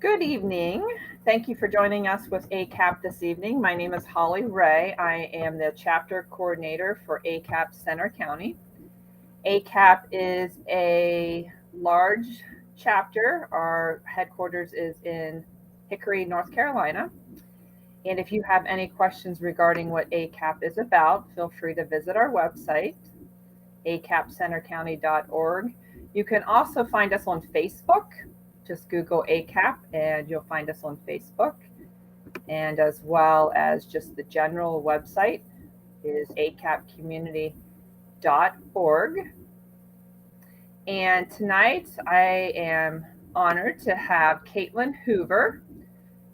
Good evening. Thank you for joining us with ACAP this evening. My name is Holly Ray. I am the chapter coordinator for ACAP Center County. ACAP is a large chapter. Our headquarters is in Hickory, North Carolina. And if you have any questions regarding what ACAP is about, feel free to visit our website, acapcentercounty.org. You can also find us on Facebook. Just Google ACAP and you'll find us on Facebook. And as well as just the general website is acapcommunity.org. And tonight I am honored to have Kaitlin Hoover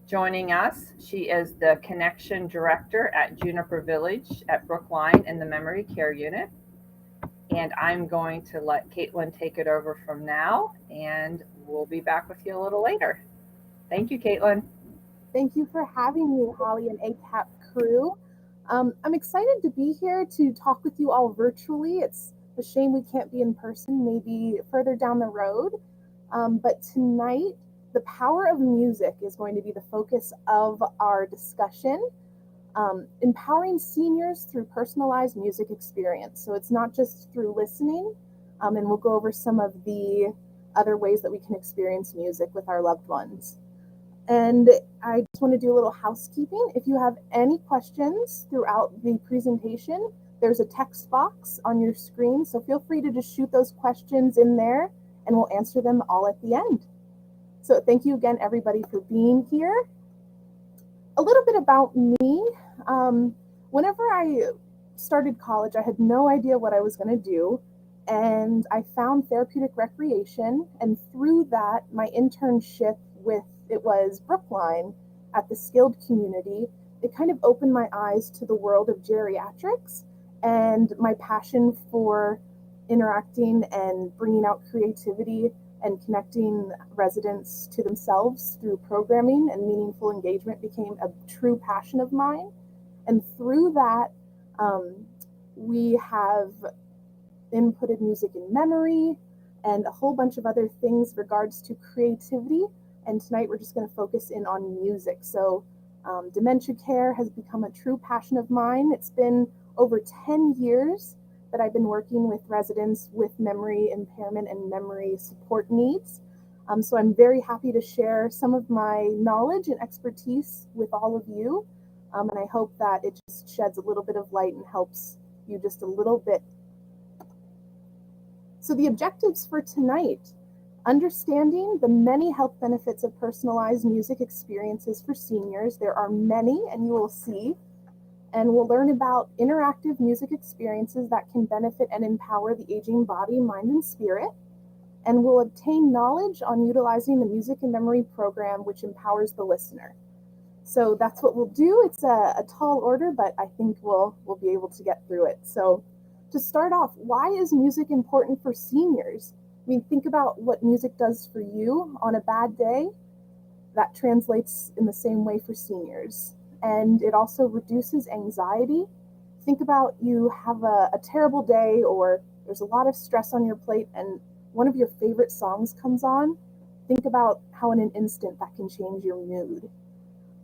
joining us. She is the Connection Director at Juniper Village at Brookline in the Memory Care Unit. And I'm going to let Kaitlin take it over from now, and we'll be back with you a little later. Thank you, Kaitlin. Thank you for having me, Holly and ACAP crew. I'm excited to be here to talk with you all virtually. It's a shame we can't be in person, maybe further down the road. But tonight, the power of music is going to be the focus of our discussion. Empowering seniors through personalized music experience. So it's not just through listening, and we'll go over some of the other ways that we can experience music with our loved ones. And I just want to do a little housekeeping. If you have any questions throughout the presentation, there's a text box on your screen, so feel free to just shoot those questions in there, and we'll answer them all at the end. So thank you again, everybody, for being here. A little bit about me. Whenever I started college, I had no idea what I was going to do, and I found therapeutic recreation, and through that, my internship it was Brookline at the skilled community. It kind of opened my eyes to the world of geriatrics and my passion for interacting and bringing out creativity and connecting residents to themselves through programming and meaningful engagement became a true passion of mine. And through that, we have inputted music in memory and a whole bunch of other things regards to creativity. And tonight we're just going to focus in on music. So dementia care has become a true passion of mine. It's been over 10 years that I've been working with residents with memory impairment and memory support needs. So I'm very happy to share some of my knowledge and expertise with all of you. And I hope that it just sheds a little bit of light and helps you just a little bit. So the objectives for tonight: understanding the many health benefits of personalized music experiences for seniors. There are many, and you will see. And we'll learn about interactive music experiences that can benefit and empower the aging body, mind, and spirit. And we'll obtain knowledge on utilizing the music and memory program, which empowers the listener. So that's what we'll do. It's a tall order, but I think we'll be able to get through it. So to start off, why is music important for seniors? I mean, think about what music does for you on a bad day. That translates in the same way for seniors. And it also reduces anxiety. Think about you have a terrible day, or there's a lot of stress on your plate, and one of your favorite songs comes on. Think about how in an instant that can change your mood.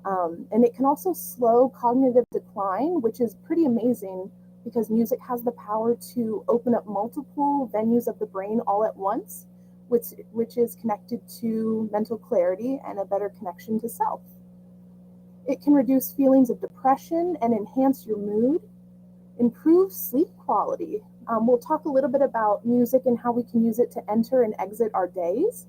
And it can also slow cognitive decline, which is pretty amazing because music has the power to open up multiple venues of the brain all at once, which is connected to mental clarity and a better connection to self. It can reduce feelings of depression and enhance your mood, improve sleep quality. We'll talk a little bit about music and how we can use it to enter and exit our days.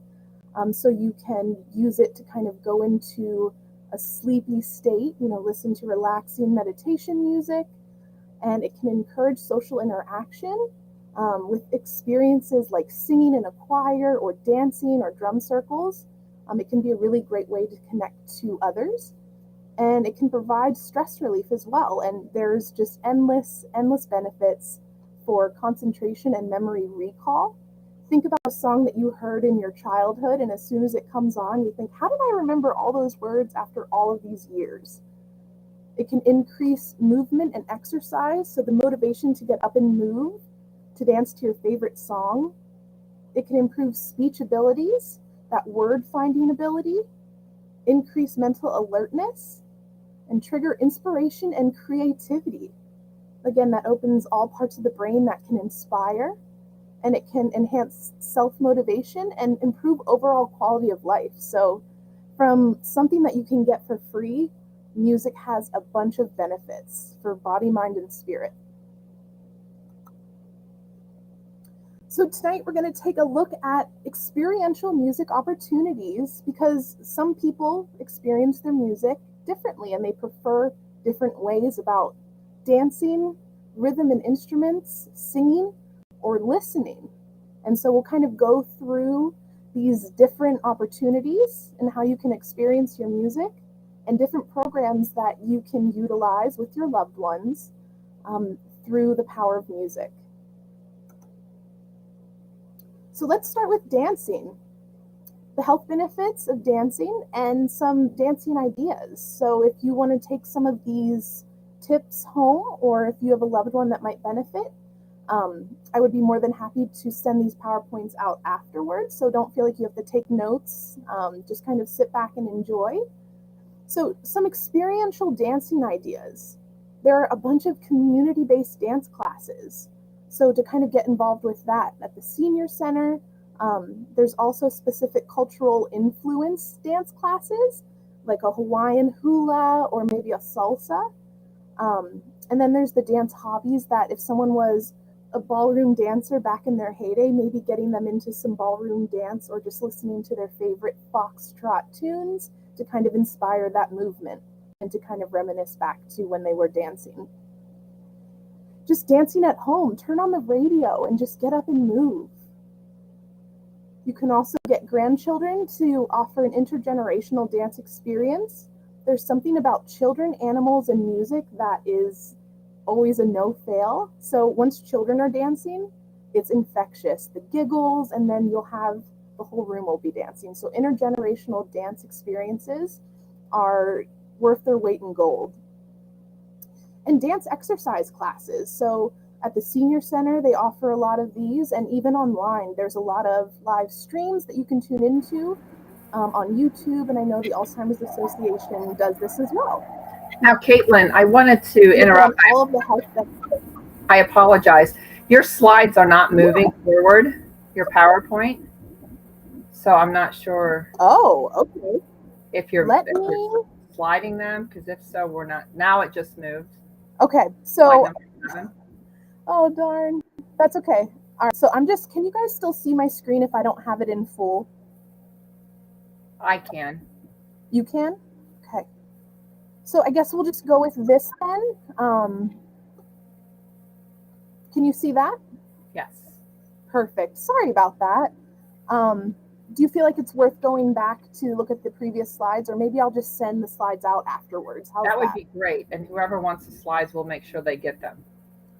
So you can use it to kind of go into a sleepy state, listen to relaxing meditation music, and it can encourage social interaction with experiences like singing in a choir or dancing or drum circles. It can be a really great way to connect to others. And it can provide stress relief as well. And there's just endless benefits for concentration and memory recall. Think about a song that you heard in your childhood, and as soon as it comes on, you think, how did I remember all those words after all of these years? It can increase movement and exercise, so the motivation to get up and move, to dance to your favorite song. It can improve speech abilities, that word finding ability. increase mental alertness, and trigger inspiration and creativity. Again, that opens all parts of the brain that can inspire, and it can enhance self-motivation and improve overall quality of life. So from something that you can get for free, music has a bunch of benefits for body, mind, and spirit. So tonight we're going to take a look at experiential music opportunities, because some people experience their music differently and they prefer different ways about dancing, rhythm and instruments, singing, or listening. And so we'll kind of go through these different opportunities and how you can experience your music, and different programs that you can utilize with your loved ones through the power of music. So let's start with dancing. The health benefits of dancing and some dancing ideas. So if you want to take some of these tips home, or if you have a loved one that might benefit, I would be more than happy to send these PowerPoints out afterwards. So don't feel like you have to take notes. Just kind of sit back and enjoy. So some experiential dancing ideas. There are a bunch of community-based dance classes. So to kind of get involved with that at the senior center, there's also specific cultural influence dance classes, like a Hawaiian hula or maybe a salsa. And then there's the dance hobbies, that if someone was a ballroom dancer back in their heyday, maybe getting them into some ballroom dance or just listening to their favorite foxtrot tunes to kind of inspire that movement and to kind of reminisce back to when they were dancing. Just dancing at home, turn on the radio and just get up and move. You can also get grandchildren to offer an intergenerational dance experience. There's something about children, animals, and music that is always a no-fail. So once children are dancing, it's infectious. The giggles, and then you'll have the whole room will be dancing. So intergenerational dance experiences are worth their weight in gold. And dance exercise classes. So at the senior center, they offer a lot of these, and even online, there's a lot of live streams that you can tune into on YouTube, and I know the Alzheimer's Association does this as well. Now, Kaitlin, I wanted to interrupt. All of the health benefits. I apologize. Your slides are not moving forward, your PowerPoint. So I'm not sure. Oh, okay. If you're sliding them, because if so, we're not. Now it just moved. Okay, so. Oh, darn. That's okay. All right, so can you guys still see my screen if I don't have it in full? I can. You can? Okay. So I guess we'll just go with this then. Can you see that? Yes. Perfect. Sorry about that. Do you feel like it's worth going back to look at the previous slides, or maybe I'll just send the slides out afterwards? That would be great. And whoever wants the slides, will make sure they get them.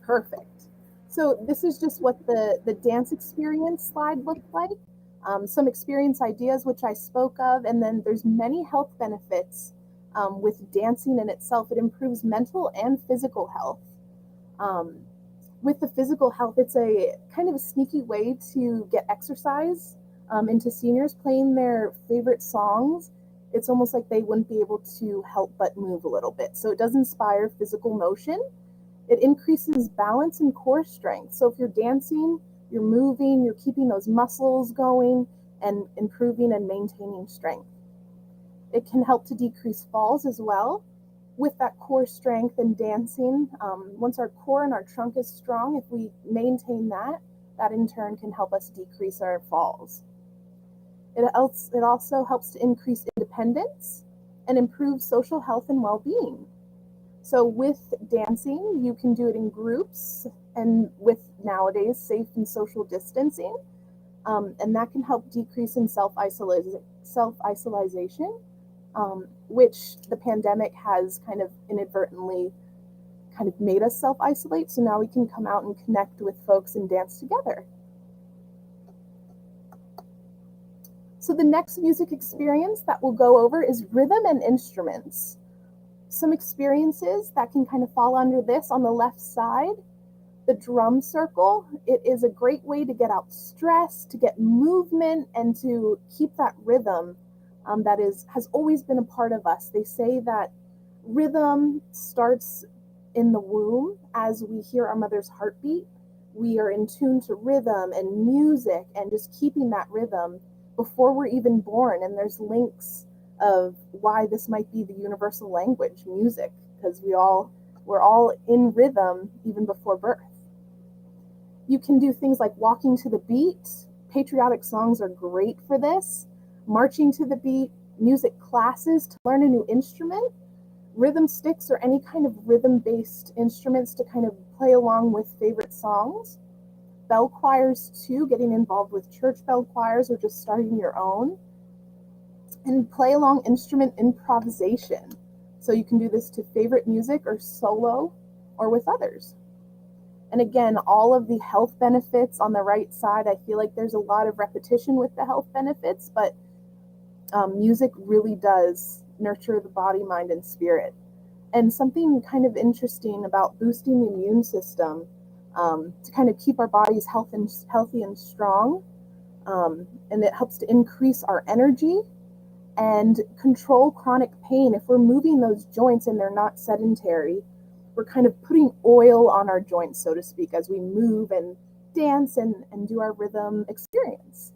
Perfect. So this is just what the dance experience slide looked like. Some experience ideas, which I spoke of, and then there's many health benefits with dancing in itself. It improves mental and physical health. With the physical health, it's a kind of a sneaky way to get exercise into seniors playing their favorite songs. It's almost like they wouldn't be able to help but move a little bit. So it does inspire physical motion. It increases balance and core strength. So if you're dancing, you're moving, you're keeping those muscles going and improving and maintaining strength. It can help to decrease falls as well. With that core strength and dancing, once our core and our trunk is strong, if we maintain that, that in turn can help us decrease our falls. It also helps to increase independence and improve social health and well-being. So with dancing, you can do it in groups and with nowadays safe and social distancing, and that can help decrease in self-isolation, which the pandemic has kind of inadvertently kind of made us self-isolate. So now we can come out and connect with folks and dance together. So the next music experience that we'll go over is rhythm and instruments. Some experiences that can kind of fall under this on the left side. The drum circle, it is a great way to get out stress, to get movement, and to keep that rhythm that has always been a part of us. They say that rhythm starts in the womb as we hear our mother's heartbeat. We are in tune to rhythm and music and just keeping that rhythm before we're even born. And there's links of why this might be the universal language, music, because we're all in rhythm even before birth. You can do things like walking to the beat. Patriotic songs are great for this. Marching to the beat, music classes to learn a new instrument, rhythm sticks or any kind of rhythm-based instruments to kind of play along with favorite songs. Bell choirs too, getting involved with church bell choirs or just starting your own. And play along instrument improvisation. So you can do this to favorite music or solo or with others. And again, all of the health benefits on the right side, I feel like there's a lot of repetition with the health benefits, but music really does nurture the body, mind, and spirit. And something kind of interesting about boosting the immune system to kind of keep our bodies healthy and strong, and it helps to increase our energy and control chronic pain. If we're moving those joints and they're not sedentary, we're kind of putting oil on our joints, so to speak, as we move and dance and do our rhythm experience.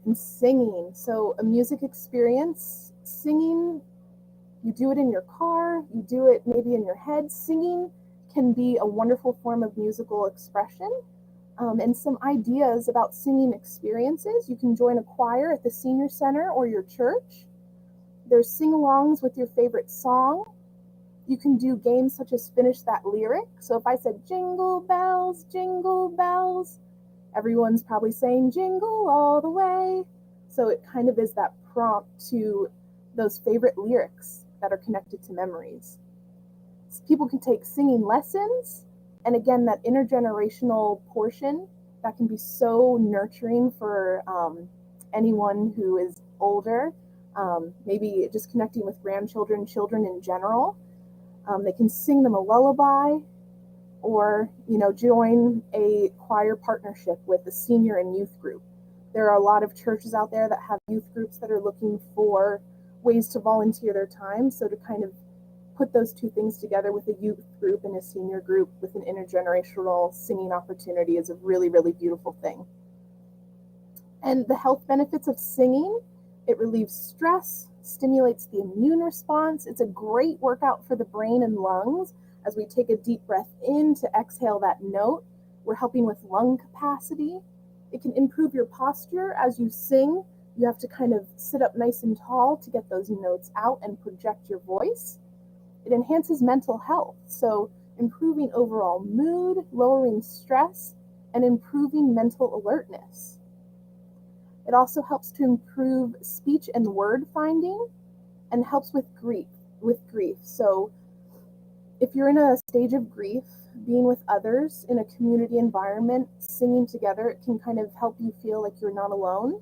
And singing. So a music experience, singing, you do it in your car, you do it maybe in your head. Singing can be a wonderful form of musical expression. And some ideas about singing experiences. You can join a choir at the senior center or your church. There's sing-alongs with your favorite song. You can do games such as finish that lyric. So if I said jingle bells, everyone's probably saying jingle all the way. So it kind of is that prompt to those favorite lyrics that are connected to memories. So people can take singing lessons. And again, that intergenerational portion, that can be so nurturing for anyone who is older, maybe just connecting with grandchildren, children in general. They can sing them a lullaby or, join a choir partnership with a senior and youth group. There are a lot of churches out there that have youth groups that are looking for ways to volunteer their time. So to kind of put those two things together with a youth group and a senior group with an intergenerational singing opportunity is a really, really beautiful thing. And the health benefits of singing, it relieves stress, stimulates the immune response. It's a great workout for the brain and lungs. As we take a deep breath in to exhale that note, we're helping with lung capacity. It can improve your posture as you sing. You have to kind of sit up nice and tall to get those notes out and project your voice. It enhances mental health, so improving overall mood, lowering stress, and improving mental alertness. It also helps to improve speech and word finding and helps with grief. So if you're in a stage of grief, being with others in a community environment, singing together, it can kind of help you feel like you're not alone.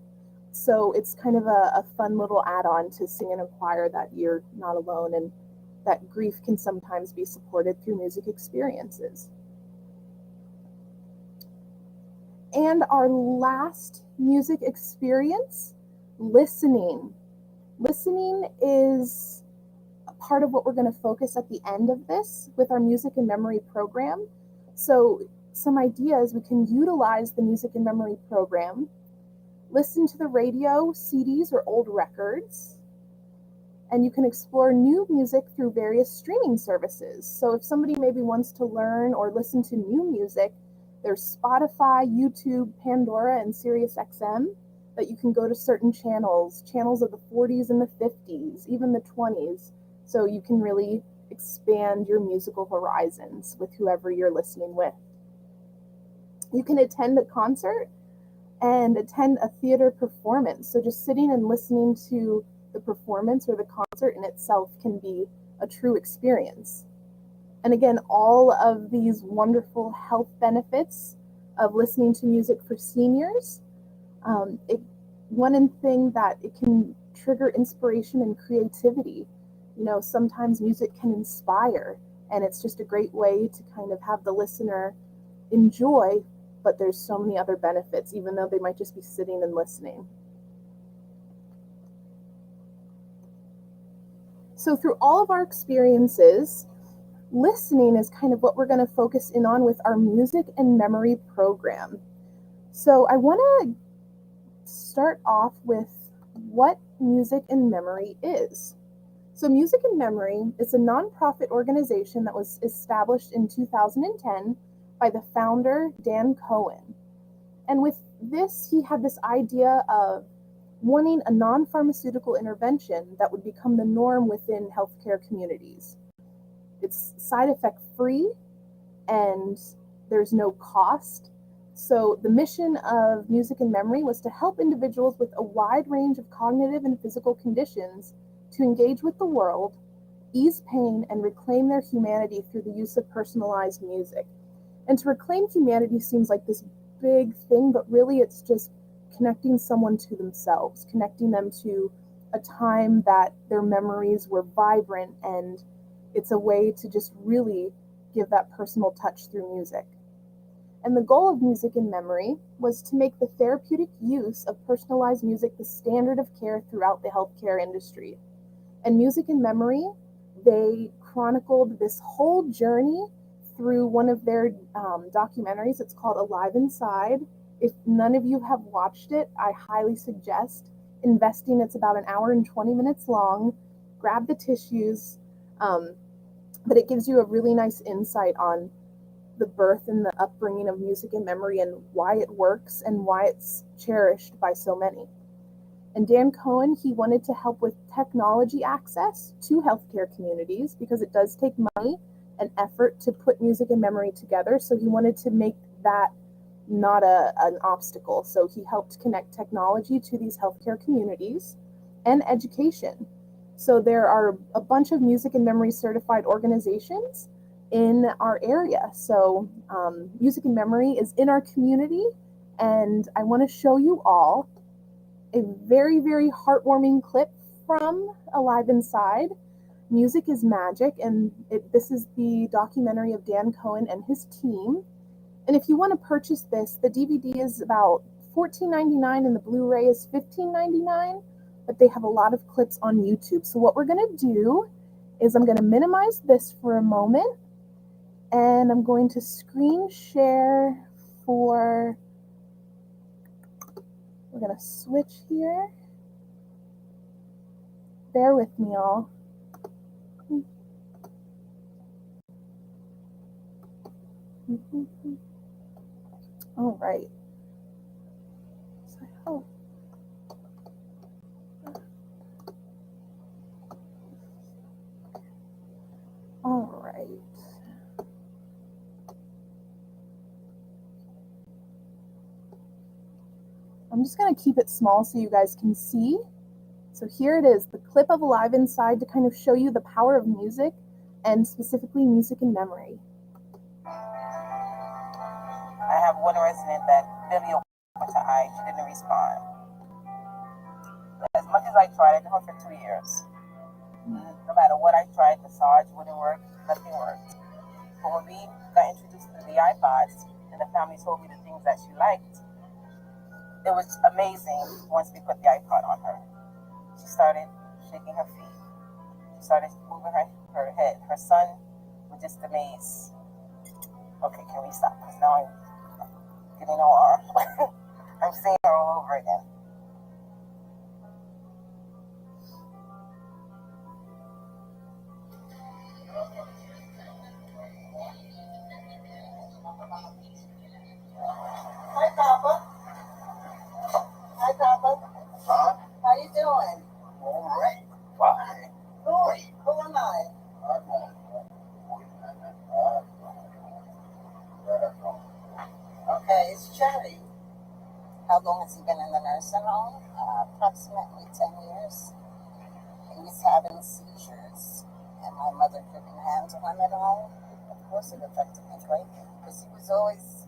So it's kind of a fun little add-on to sing in a choir that you're not alone, and that grief can sometimes be supported through music experiences. And our last music experience, listening. Listening is a part of what we're going to focus at the end of this with our music and memory program. So some ideas, we can utilize the music and memory program, listen to the radio, CDs, or old records, and you can explore new music through various streaming services. So if somebody maybe wants to learn or listen to new music, there's Spotify, YouTube, Pandora, and SiriusXM that you can go to certain channels of the 40s and the 50s, even the 20s. So you can really expand your musical horizons with whoever you're listening with. You can attend a concert and attend a theater performance. So just sitting and listening to the performance or the concert in itself can be a true experience. And again, all of these wonderful health benefits of listening to music for seniors, one thing that it can trigger inspiration and creativity. Sometimes music can inspire, and it's just a great way to kind of have the listener enjoy but there's so many other benefits, even though they might just be sitting and listening. So through all of our experiences, listening is kind of what we're going to focus in on with our music and memory program. So I want to start off with what music and memory is. So Music and Memory is a nonprofit organization that was established in 2010 by the founder, Dan Cohen. And with this, he had this idea of wanting a non-pharmaceutical intervention that would become the norm within healthcare communities. It's side effect free and there's no cost. So the mission of Music and Memory was to help individuals with a wide range of cognitive and physical conditions to engage with the world, ease pain, and reclaim their humanity through the use of personalized music. And to reclaim humanity seems like this big thing, but really it's just connecting someone to themselves, connecting them to a time that their memories were vibrant, and it's a way to just really give that personal touch through music. And the goal of Music and Memory was to make the therapeutic use of personalized music the standard of care throughout the healthcare industry. And Music and Memory, they chronicled this whole journey through one of their documentaries. It's called Alive Inside. If none of you have watched it, I highly suggest investing. It's about an hour and 20 minutes long. Grab the tissues, but it gives you a really nice insight on the birth and the upbringing of Music and Memory and why it works and why it's cherished by so many. And Dan Cohen, he wanted to help with technology access to healthcare communities because it does take money and effort to put Music and Memory together. So he wanted to make that not an obstacle. So he helped connect technology to these healthcare communities and education. So there are a bunch of Music and Memory certified organizations in our area. So Music and Memory is in our community, and I want to show you all a very, very heartwarming clip from Alive Inside. Music is Magic, and this is the documentary of Dan Cohen and his team. And if you want to purchase this, the DVD is about $14.99 and the Blu-ray is $15.99, but they have a lot of clips on YouTube. So what we're going to do is I'm going to minimize this for a moment, and I'm going to screen share for... We're going to switch here. Bear with me, all. All right. So, all right. I'm just going to keep it small so you guys can see. So here it is, the clip of Alive Inside, to kind of show you the power of music, and specifically Music and Memory. I have one resident that Billy went to eye, she didn't respond. As much as I tried, I did it for 2 years. No matter what I tried, massage wouldn't work, nothing worked. But when we got introduced to the iPods, and the family told me the things that she liked, it was amazing once we put the iPod on her. She started shaking her feet. She started moving her head. Her son was just amazed. Okay, can we stop? Because now I'm getting all I'm seeing her all over again. Hi, Papa. Hi, Papa. Huh? How you doing? All right. Fine. Who am I? Okay, it's Cherry. How long has he been in the nursing home? Approximately 10 years. He was having seizures, and my mother couldn't handle him at home. Of course, it affected me greatly because he was always,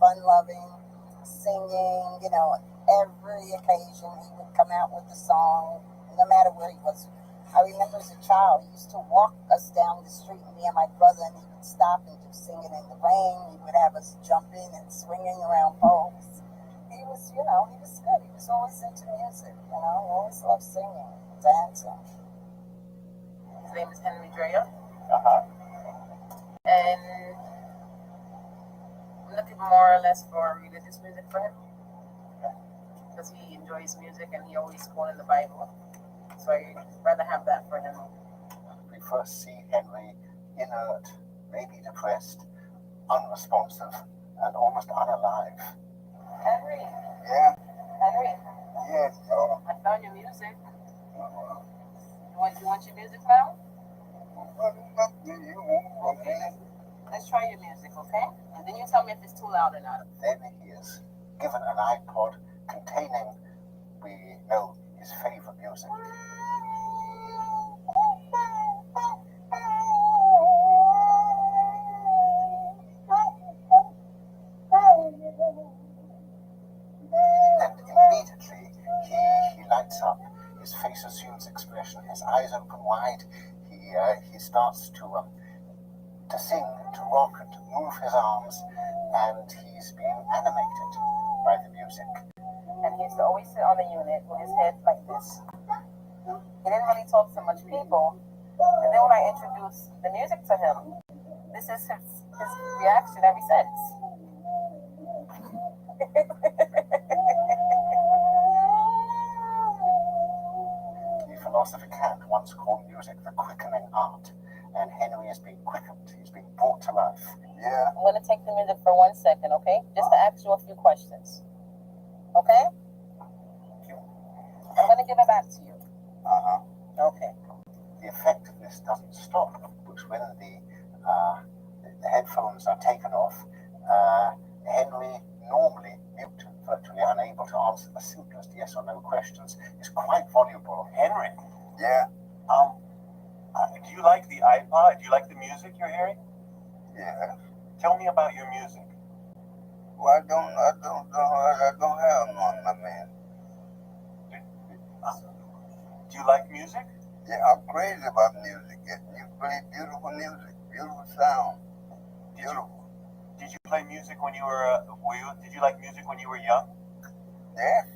fun-loving, singing, every occasion he would come out with a song, no matter where he was. I remember as a child, he used to walk us down the street, me and my brother, and he would stop and do singing in the rain. He would have us jumping and swinging around poles. He was, he was good. He was always into music, He always loved singing, dancing. His name is Henry Drea. And I'm looking more or less for religious music for him. Because he enjoys music and he always quoted the Bible. So I'd rather have that for him. We first see Henry inert, maybe depressed, unresponsive, and almost unalive. Henry. Yeah? Henry. Yes, I found your music. You want your music now? Okay. Let's try your music, okay? And then you tell me if it's too loud or not. Then he is given an iPod containing, we know, his favorite music. And immediately he lights up. His face assumes expression. His eyes open wide. He starts to sing, to rock, and to move his arms, and he's being animated by the music. And he used to always sit on the unit with his head like this. He didn't really talk to much people. And then when I introduced the music to him, this is his reaction every since. The philosopher Kant once called music the quickening art, and Henry is being quickened. He's being brought to life. Yeah. I'm going to take the music for 1 second, okay? Just to ask you a few questions. Okay? I'm going to give it back to you. Okay. The effectiveness doesn't stop, which when the headphones are taken off, Henry, normally mute and virtually unable to answer the simplest yes or no questions, is quite voluble. Henry, Yeah. do you like the iPod? Do you like the music you're hearing? Yeah. Tell me about your music. Well, I don't have none, my man. Do you like music? Yeah, I'm crazy about music. You play beautiful music, beautiful sound, beautiful. Did you play music when you were? Did you like music when you were young? Yes,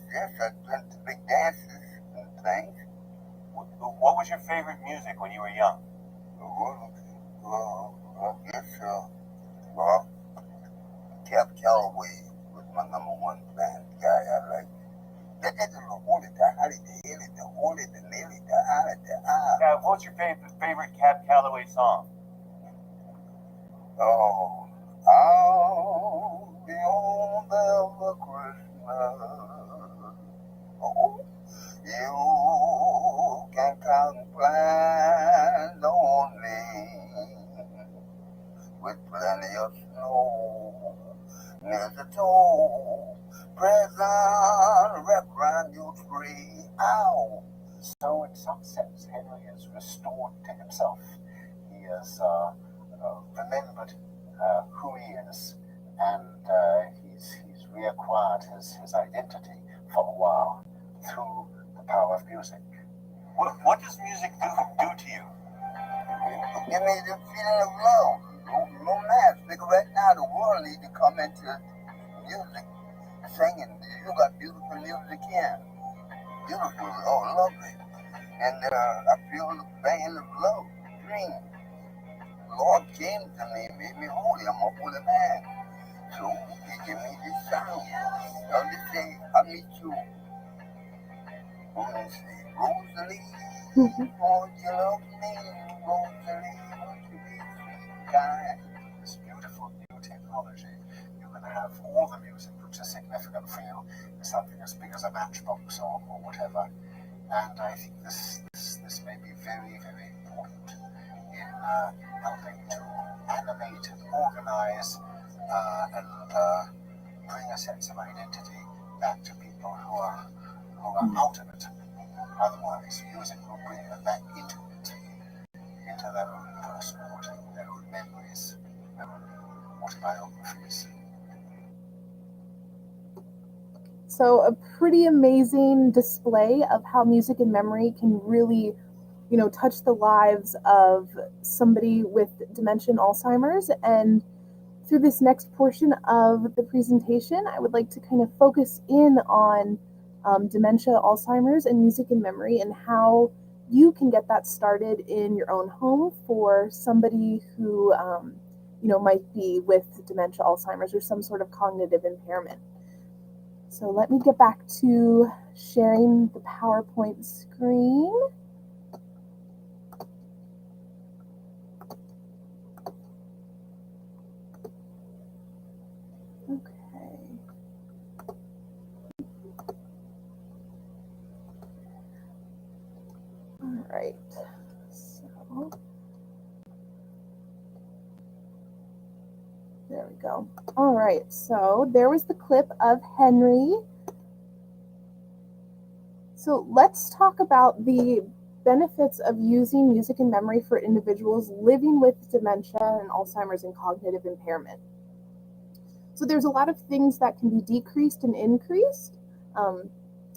I went to big dances and things. What was your favorite music when you were young? I guess, Cap Calloway was my number one band guy I like. What's your favorite Cab Calloway song? Oh, I'll be on there for Christmas. Oh, you can come blind on me with plenty of snow near the toe. Present wrapped around your tree. Ow. So in some sense, Henry is restored to himself. He has remembered who he is, and he's reacquired his identity for a while through the power of music. What does music do to you? Give me the feeling of love, romance. Because right now the world needs to come into music, singing. You got beautiful music here. Beautiful, lovely. And I feel the vein of love, dream. Lord came to me, made me holy. I'm a holy man. So he gave me this sound. Now they say, I meet you. Woman say, Rosalie, won't you love me? Rosalie, won't you be sweet, kind? This beautiful new technology. You can have all the music which is significant for you, something as big as a matchbox or whatever. And I think this may be very, very important in helping to animate and organize and bring a sense of identity back to people who are out of it. Otherwise, music will bring them back into it, into their own personality, their own memories, their own autobiographies. So a pretty amazing display of how music and memory can really touch the lives of somebody with dementia and Alzheimer's. And through this next portion of the presentation, I would like to kind of focus in on dementia, Alzheimer's, and music and memory, and how you can get that started in your own home for somebody who might be with dementia, Alzheimer's, or some sort of cognitive impairment. So let me get back to sharing the PowerPoint screen. Okay. All right. So there we go. All right. So there was the clip of Henry. So let's talk about the benefits of using music and memory for individuals living with dementia and Alzheimer's and cognitive impairment. So there's a lot of things that can be decreased and increased.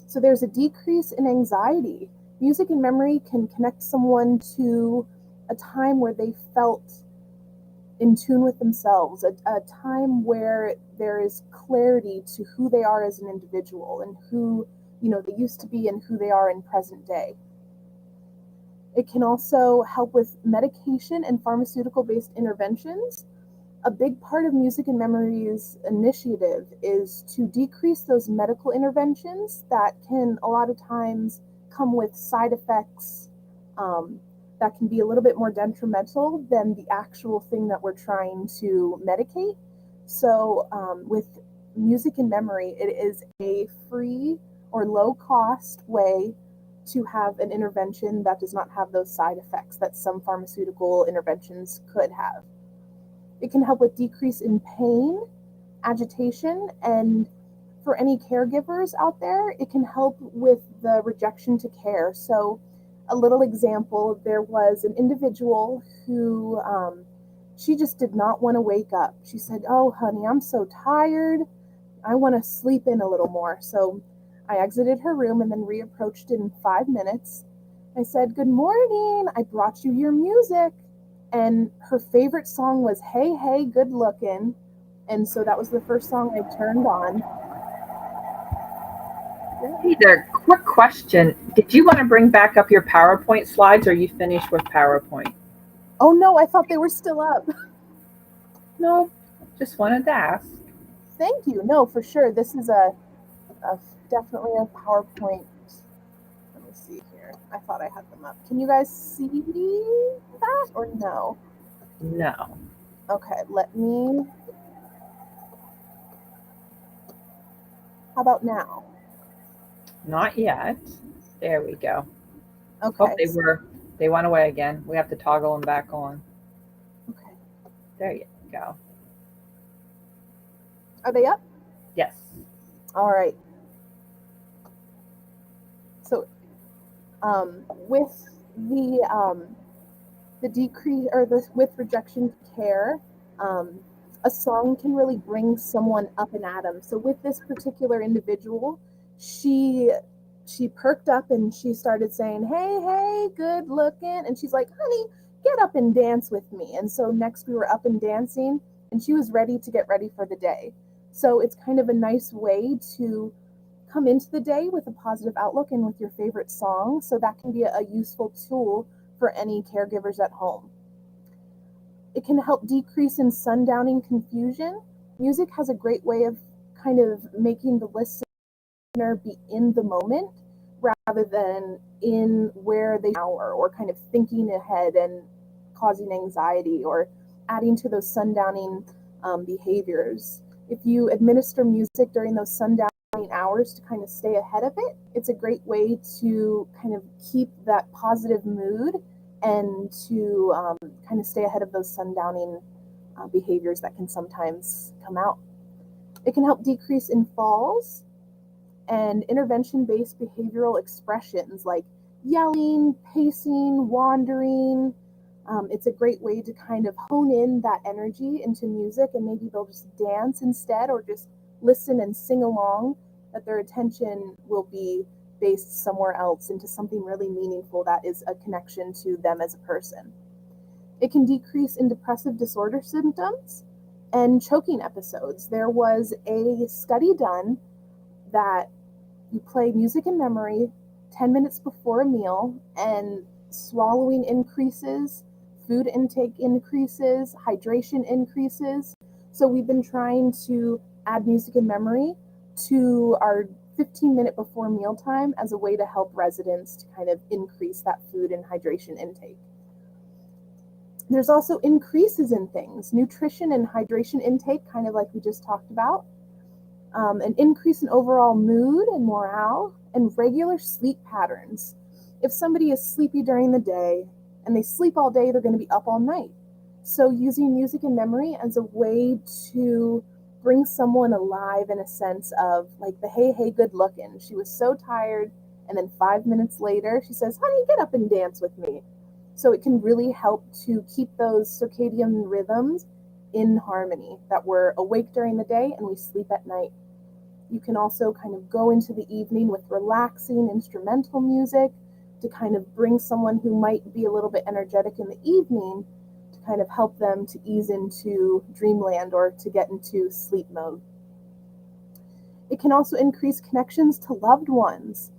So there's a decrease in anxiety. Music and memory can connect someone to a time where they felt in tune with themselves, a time where there is clarity to who they are as an individual and who they used to be and who they are in present day. It can also help with medication and pharmaceutical-based interventions. A big part of Music and Memory's initiative is to decrease those medical interventions that can a lot of times come with side effects that can be a little bit more detrimental than the actual thing that we're trying to medicate. So with Music and Memory, it is a free or low-cost way to have an intervention that does not have those side effects that some pharmaceutical interventions could have. It can help with decrease in pain, agitation, and for any caregivers out there, it can help with the rejection to care. So a little example, there was an individual who she just did not want to wake up. She said, "Oh, honey, I'm so tired. I want to sleep in a little more." So I exited her room and then reapproached in 5 minutes. I said, "Good morning. I brought you your music." And her favorite song was "Hey, Hey, Good Lookin'." And so that was the first song I turned on. Hey there, quick question. Did you want to bring back up your PowerPoint slides, or are you finished with PowerPoint? Oh no, I thought they were still up. No, just wanted to ask. Thank you. No, for sure. This is definitely a PowerPoint. Let me see here. I thought I had them up. Can you guys see that or no? No. Okay, let me. How about now? Not yet. There we go. Okay. Oh, they went away again. We have to toggle them back on. Okay. There you go. Are they up? Yes. All right. So, with the decrease or with rejection care, a song can really bring someone up and at them. So with this particular individual, she perked up and she started saying, "Hey, hey, good looking." And she's like, "Honey, get up and dance with me." And so next we were up and dancing and she was ready to get ready for the day. So it's kind of a nice way to come into the day with a positive outlook and with your favorite song. So that can be a useful tool for any caregivers at home. It can help decrease in sundowning confusion. Music has a great way of kind of making the listener be in the moment rather than in where they are or kind of thinking ahead and causing anxiety or adding to those sundowning behaviors. If you administer music during those sundowning hours to kind of stay ahead of it, it's a great way to kind of keep that positive mood and to kind of stay ahead of those sundowning behaviors that can sometimes come out. It can help decrease in falls and intervention-based behavioral expressions like yelling, pacing, wandering. It's a great way to kind of hone in that energy into music, and maybe they'll just dance instead or just listen and sing along, that their attention will be based somewhere else into something really meaningful that is a connection to them as a person. It can decrease in depressive disorder symptoms and choking episodes. There was a study done that you play music in memory 10 minutes before a meal, and swallowing increases, food intake increases, hydration increases. So we've been trying to add music in memory to our 15-minute before mealtime as a way to help residents to kind of increase that food and hydration intake. There's also increases in things, nutrition and hydration intake, kind of like we just talked about, an increase in overall mood and morale, and regular sleep patterns. If somebody is sleepy during the day and they sleep all day, they're going to be up all night. So using music in memory as a way to bring someone alive in a sense of like the hey, good looking. She was so tired, and then 5 minutes later, she says, honey, get up and dance with me. So it can really help to keep those circadian rhythms in harmony, that we're awake during the day and we sleep at night. You can also kind of go into the evening with relaxing instrumental music to kind of bring someone who might be a little bit energetic in the evening to kind of help them to ease into dreamland or to get into sleep mode. It can also increase connections to loved ones.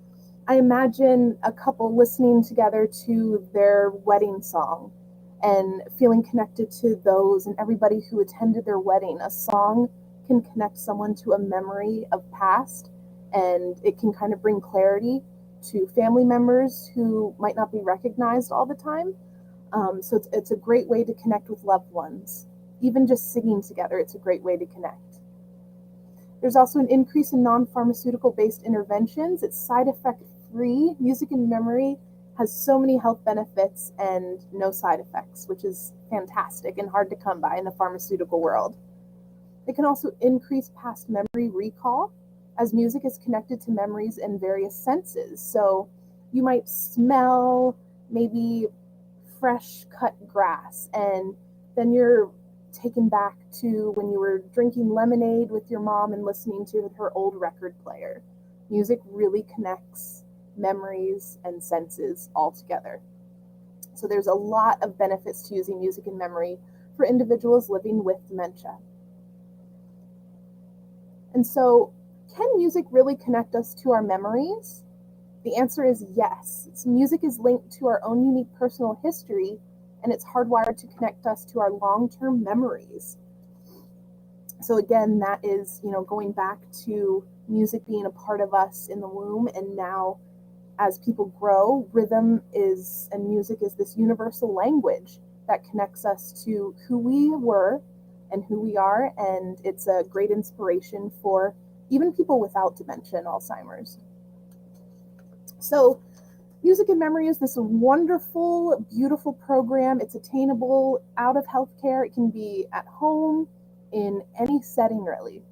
I imagine a couple listening together to their wedding song and feeling connected to those and everybody who attended their wedding. A song can connect someone to a memory of past, and it can kind of bring clarity to family members who might not be recognized all the time. So it's a great way to connect with loved ones. Even just singing together, it's a great way to connect. There's also an increase in non-pharmaceutical based interventions. It's side effect free. Music in memory has so many health benefits and no side effects, which is fantastic and hard to come by in the pharmaceutical world. It can also increase past memory recall, as music is connected to memories in various senses. So you might smell maybe fresh cut grass, and then you're taken back to when you were drinking lemonade with your mom and listening to her old record player. Music really connects memories and senses all together. So there's a lot of benefits to using music in memory for individuals living with dementia. And so, can music really connect us to our memories? The answer is yes. Music is linked to our own unique personal history, and it's hardwired to connect us to our long-term memories. So again, that is, going back to music being a part of us in the womb, and now as people grow, rhythm is, and music is this universal language that connects us to who we were and who we are, and it's a great inspiration for even people without dementia and Alzheimer's. So music in memory is this wonderful, beautiful program. It's attainable out of healthcare. It can be at home, in any setting, really.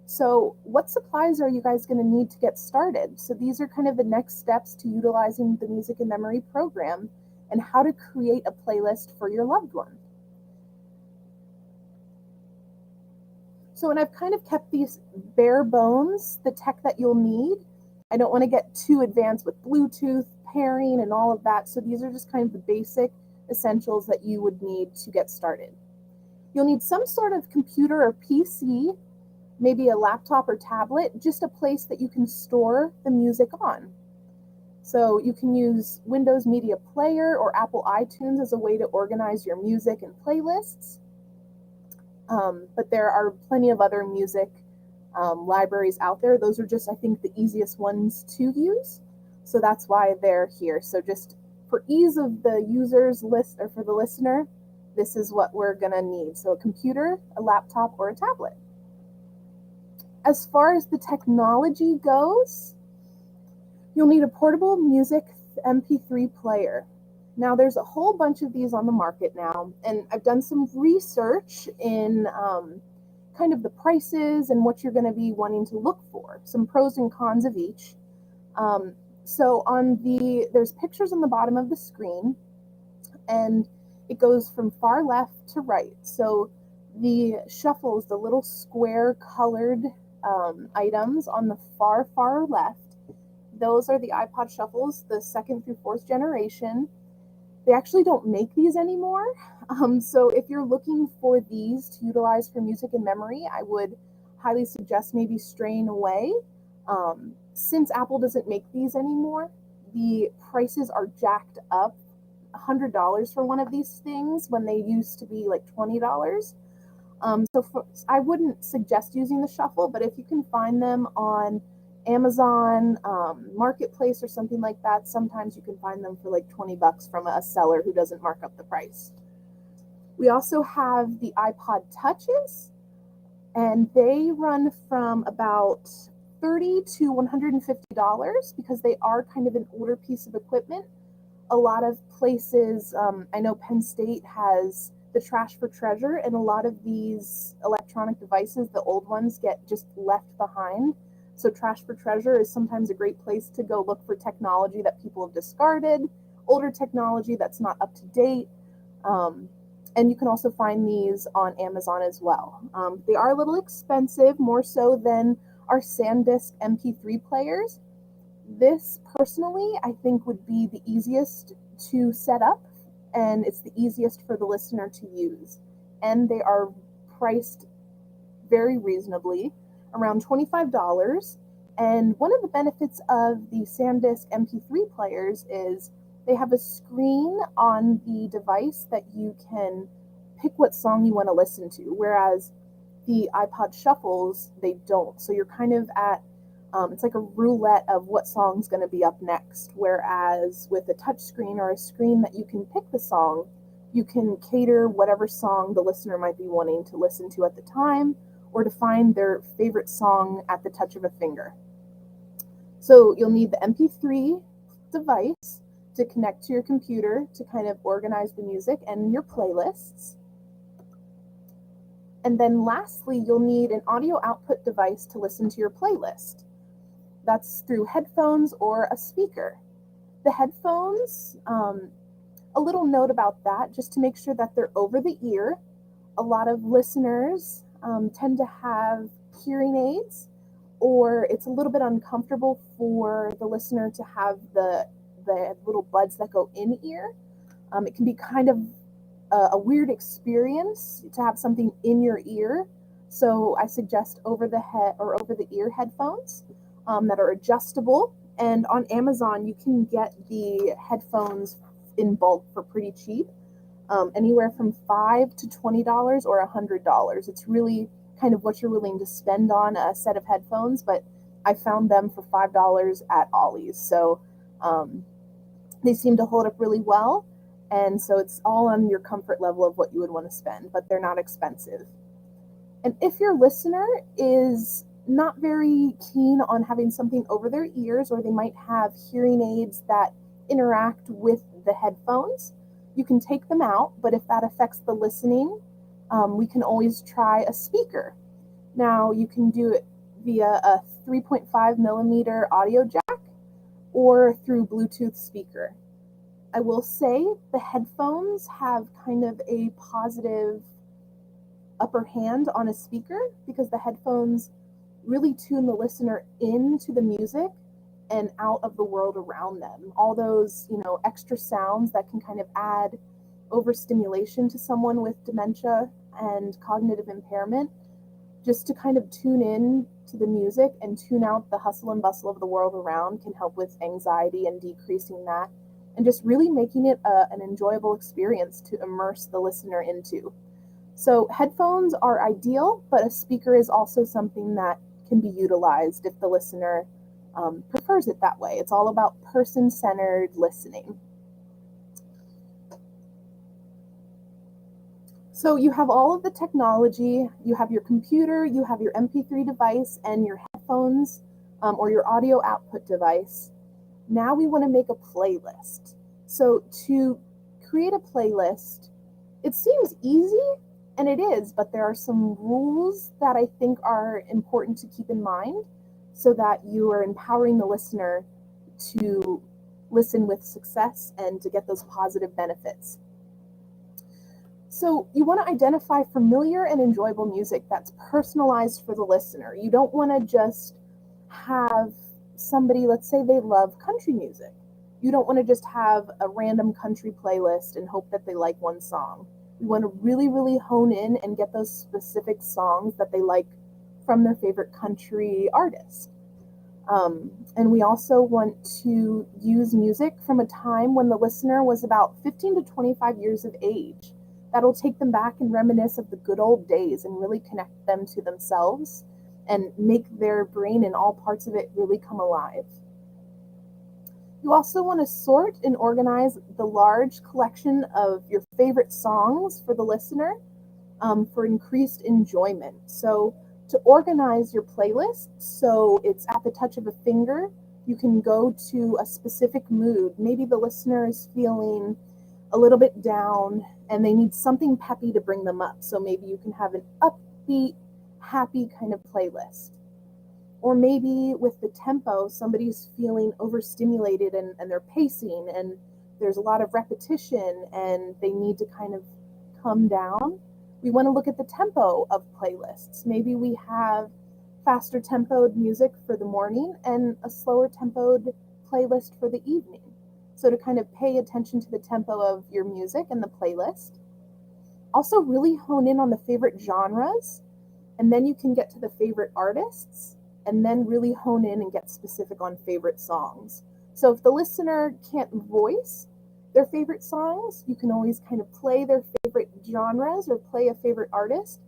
So what supplies are you guys going to need to get started? So these are kind of the next steps to utilizing the music in memory program and how to create a playlist for your loved one. So, and I've kind of kept these bare bones, the tech that you'll need. I don't want to get too advanced with Bluetooth, pairing, and all of that. So these are just kind of the basic essentials that you would need to get started. You'll need some sort of computer or PC, maybe a laptop or tablet, just a place that you can store the music on. So you can use Windows Media Player or Apple iTunes as a way to organize your music and playlists. But there are plenty of other music libraries out there. Those are just, I think, the easiest ones to use. So that's why they're here. So just for ease of the user's list, or for the listener, this is what we're gonna need. So a computer, a laptop, or a tablet. As far as the technology goes, you'll need a portable music MP3 player. Now, there's a whole bunch of these on the market now, and I've done some research in kind of the prices and what you're going to be wanting to look for, some pros and cons of each. So there's pictures on the bottom of the screen, and it goes from far left to right. So the shuffles, the little square colored items on the far left, those are the iPod Shuffles, the 2nd through 4th generation. They actually don't make these anymore. So if you're looking for these to utilize for music and memory, I would highly suggest maybe straying away. Since Apple doesn't make these anymore, the prices are jacked up. $100 for one of these things when they used to be like $20. I wouldn't suggest using the Shuffle, but if you can find them on Amazon Marketplace or something like that, sometimes you can find them for like $20 from a seller who doesn't mark up the price. We also have the iPod Touches, and they run from about $30 to $150 because they are kind of an older piece of equipment. A lot of places, I know Penn State has the Trash for Treasure, and a lot of these electronic devices, the old ones, get just left behind. So Trash for Treasure is sometimes a great place to go look for technology that people have discarded, older technology that's not up to date. And you can also find these on Amazon as well. They are a little expensive, more so than our SanDisk MP3 players. This personally, I think, would be the easiest to set up, and it's the easiest for the listener to use. And they are priced very reasonably, around $25. And one of the benefits of the SanDisk MP3 players is they have a screen on the device that you can pick what song you want to listen to, whereas the iPod Shuffles, they don't. So you're kind of at it's like a roulette of what song's going to be up next. Whereas with a touch screen or a screen that you can pick the song, you can cater whatever song the listener might be wanting to listen to at the time, or to find their favorite song at the touch of a finger. So you'll need the MP3 device to connect to your computer to kind of organize the music and your playlists. And then lastly, you'll need an audio output device to listen to your playlist. That's through headphones or a speaker. The headphones, a little note about that, just to make sure that they're over the ear. A lot of listeners tend to have hearing aids, or it's a little bit uncomfortable for the listener to have the little buds that go in ear. It can be kind of a weird experience to have something in your ear. So I suggest over the head or over the ear headphones that are adjustable. And on Amazon, you can get the headphones in bulk for pretty cheap, anywhere from $5 to $20 or $100. It's really kind of what you're willing to spend on a set of headphones, but I found them for $5 at Ollie's. So they seem to hold up really well. And so it's all on your comfort level of what you would want to spend, but they're not expensive. And if your listener is not very keen on having something over their ears, or they might have hearing aids that interact with the headphones, you can take them out, but if that affects the listening, we can always try a speaker. Now you can do it via a 3.5 millimeter audio jack or through Bluetooth speaker. I will say the headphones have kind of a positive upper hand on a speaker because the headphones really tune the listener into the music and out of the world around them. All those, extra sounds that can kind of add overstimulation to someone with dementia and cognitive impairment, just to kind of tune in to the music and tune out the hustle and bustle of the world around can help with anxiety and decreasing that, and just really making it an enjoyable experience to immerse the listener into. So headphones are ideal, but a speaker is also something that can be utilized if the listener prefers it that way. It's all about person-centered listening. So you have all of the technology, you have your computer, you have your MP3 device, and your headphones or your audio output device. Now we want to make a playlist. So to create a playlist, it seems easy, and it is, but there are some rules that I think are important to keep in mind so that you are empowering the listener to listen with success and to get those positive benefits. So you want to identify familiar and enjoyable music that's personalized for the listener. You don't want to just have somebody, let's say they love country music. You don't want to just have a random country playlist and hope that they like one song. You want to really, really hone in and get those specific songs that they like from their favorite country artist. And we also want to use music from a time when the listener was about 15 to 25 years of age. That'll take them back and reminisce of the good old days and really connect them to themselves and make their brain and all parts of it really come alive. You also want to sort and organize the large collection of your favorite songs for the listener for increased enjoyment. So to organize your playlist so it's at the touch of a finger, you can go to a specific mood. Maybe the listener is feeling a little bit down and they need something peppy to bring them up. So maybe you can have an upbeat, happy kind of playlist. Or maybe with the tempo, somebody's feeling overstimulated and they're pacing and there's a lot of repetition and they need to kind of come down. We want to look at the tempo of playlists. Maybe we have faster tempoed music for the morning and a slower tempoed playlist for the evening. So to kind of pay attention to the tempo of your music and the playlist. Also really hone in on the favorite genres, and then you can get to the favorite artists, and then really hone in and get specific on favorite songs. So if the listener can't voice their favorite songs, you can always kind of play their favorite genres or play a favorite artist,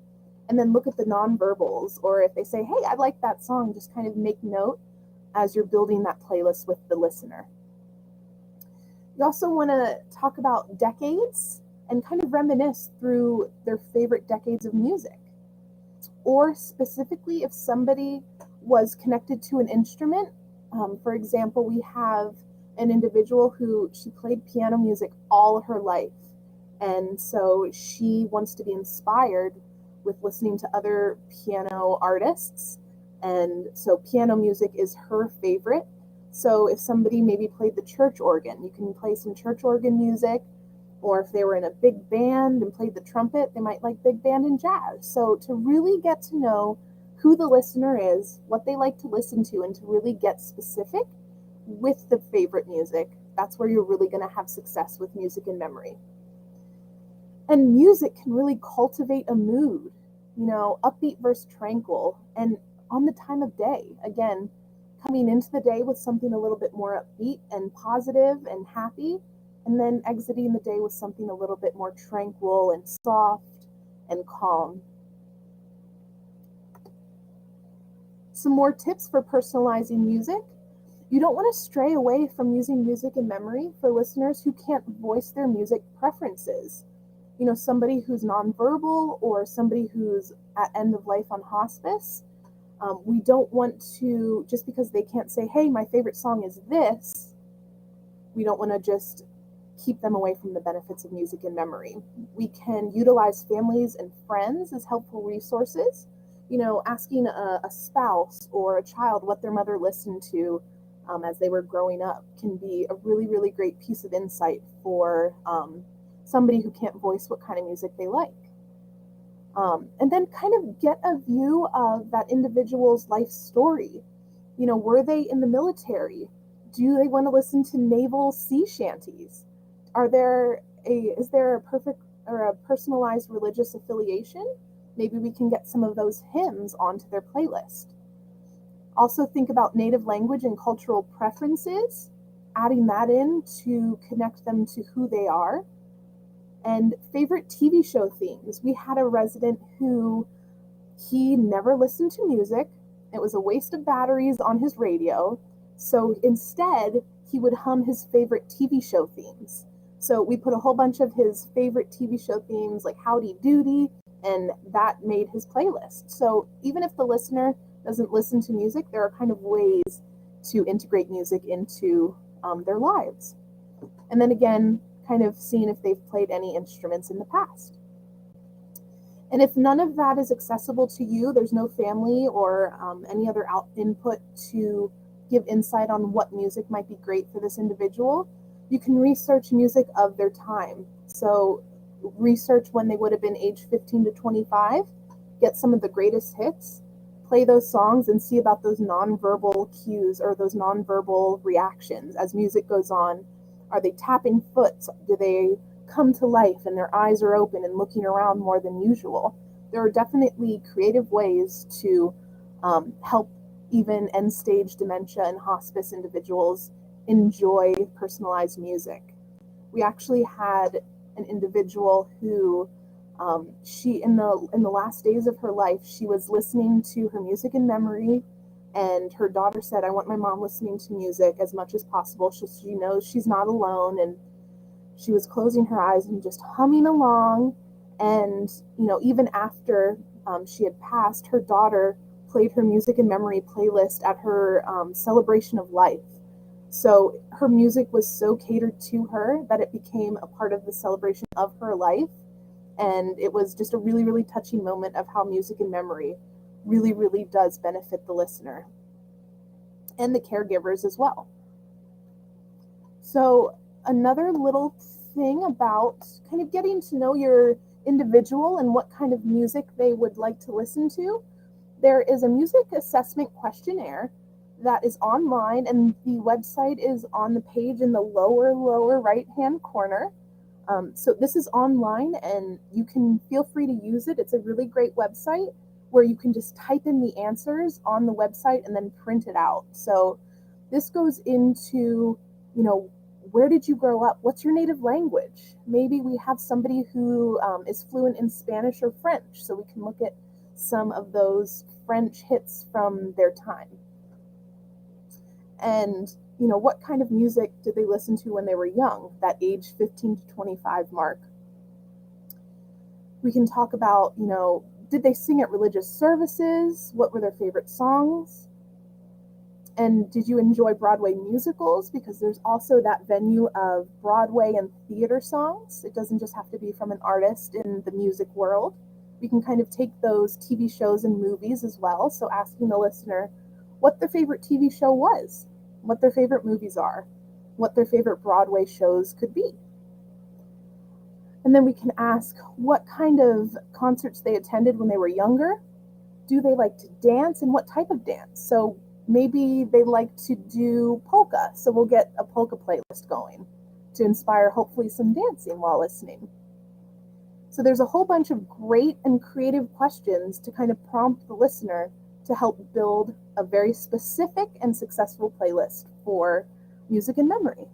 and then look at the nonverbals. Or if they say, hey, I like that song, just kind of make note as you're building that playlist with the listener. You also want to talk about decades and kind of reminisce through their favorite decades of music. Or specifically, if somebody was connected to an instrument, for example, we have an individual who she played piano music all her life. And so she wants to be inspired with listening to other piano artists. And so piano music is her favorite. So if somebody maybe played the church organ, you can play some church organ music. Or if they were in a big band and played the trumpet, they might like big band and jazz. So to really get to know who the listener is, what they like to listen to, and to really get specific with the favorite music, that's where you're really going to have success with music and memory. And music can really cultivate a mood, upbeat versus tranquil, and on the time of day. Again, coming into the day with something a little bit more upbeat and positive and happy, and then exiting the day with something a little bit more tranquil and soft and calm. Some more tips for personalizing music. You don't want to stray away from using music in memory for listeners who can't voice their music preferences. Somebody who's nonverbal or somebody who's at end of life on hospice. We don't want to, just because they can't say, hey, my favorite song is this, we don't want to just keep them away from the benefits of music in memory. We can utilize families and friends as helpful resources. Asking a spouse or a child what their mother listened to as they were growing up can be a really, really great piece of insight for somebody who can't voice what kind of music they like. And then kind of get a view of that individual's life story. Were they in the military? Do they want to listen to naval sea shanties? Is there a perfect or a personalized religious affiliation? Maybe we can get some of those hymns onto their playlist. Also think about native language and cultural preferences, adding that in to connect them to who they are. And favorite TV show themes. We had a resident who he never listened to music. It was a waste of batteries on his radio. So instead, he would hum his favorite TV show themes. So we put a whole bunch of his favorite TV show themes like Howdy Doody, and that made his playlist. So even if the listener doesn't listen to music, there are kind of ways to integrate music into their lives. And then again, kind of seeing if they've played any instruments in the past. And if none of that is accessible to you, there's no family or any other input to give insight on what music might be great for this individual, you can research music of their time. So research when they would have been age 15 to 25, get some of the greatest hits, play those songs and see about those nonverbal cues or those nonverbal reactions as music goes on. Are they tapping foot? Do they come to life and their eyes are open and looking around more than usual? There are definitely creative ways to help even end-stage dementia and hospice individuals enjoy personalized music. We actually had an individual who she in the last days of her life, she was listening to her music in memory, and her daughter said, "I want my mom listening to music as much as possible so she knows she's not alone." And she was closing her eyes and just humming along. And even after she had passed, her daughter played her music in memory playlist at her celebration of life. So her music was so catered to her that it became a part of the celebration of her life. And it was just a really, really touching moment of how music in memory really, really does benefit the listener and the caregivers as well. So another little thing about kind of getting to know your individual and what kind of music they would like to listen to, there is a music assessment questionnaire that is online, and the website is on the page in the lower right-hand corner. So this is online, and you can feel free to use it. It's a really great website where you can just type in the answers on the website and then print it out. So this goes into, where did you grow up? What's your native language? Maybe we have somebody who is fluent in Spanish or French, so we can look at some of those French hits from their time. And what kind of music did they listen to when they were young, that age 15 to 25 mark? We can talk about, did they sing at religious services? What were their favorite songs? And did you enjoy Broadway musicals? Because there's also that venue of Broadway and theater songs. It doesn't just have to be from an artist in the music world. We can kind of take those TV shows and movies as well. So asking the listener what their favorite TV show was, what their favorite movies are, what their favorite Broadway shows could be. And then we can ask what kind of concerts they attended when they were younger. Do they like to dance, and what type of dance? So maybe they like to do polka, so we'll get a polka playlist going to inspire hopefully some dancing while listening. So there's a whole bunch of great and creative questions to kind of prompt the listener to help build a very specific and successful playlist for music in memory.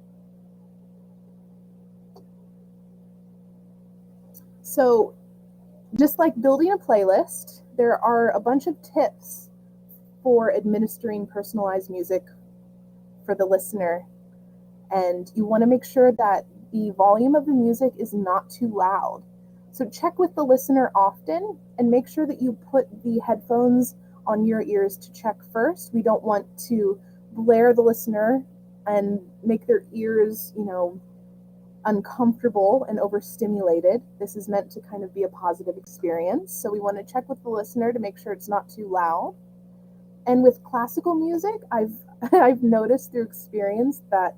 So just like building a playlist, there are a bunch of tips for administering personalized music for the listener. And you want to make sure that the volume of the music is not too loud. So check with the listener often and make sure that you put the headphones on your ears to check first. We don't want to blare the listener and make their ears, uncomfortable and overstimulated. This is meant to kind of be a positive experience. So we want to check with the listener to make sure it's not too loud. And with classical music, I've noticed through experience that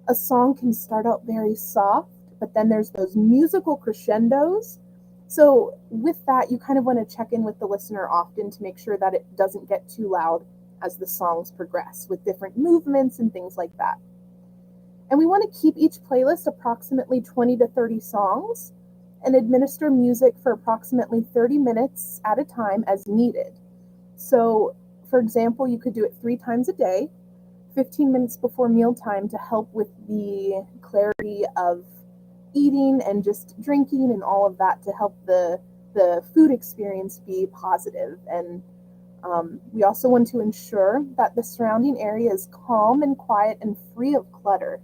a song can start out very soft, but then there's those musical crescendos. So with that, you kind of want to check in with the listener often to make sure that it doesn't get too loud as the songs progress with different movements and things like that. And we want to keep each playlist approximately 20 to 30 songs and administer music for approximately 30 minutes at a time as needed. So, for example, you could do it 3 times a day, 15 minutes before mealtime to help with the clarity of eating and just drinking and all of that to help the food experience be positive. And we also want to ensure that the surrounding area is calm and quiet and free of clutter.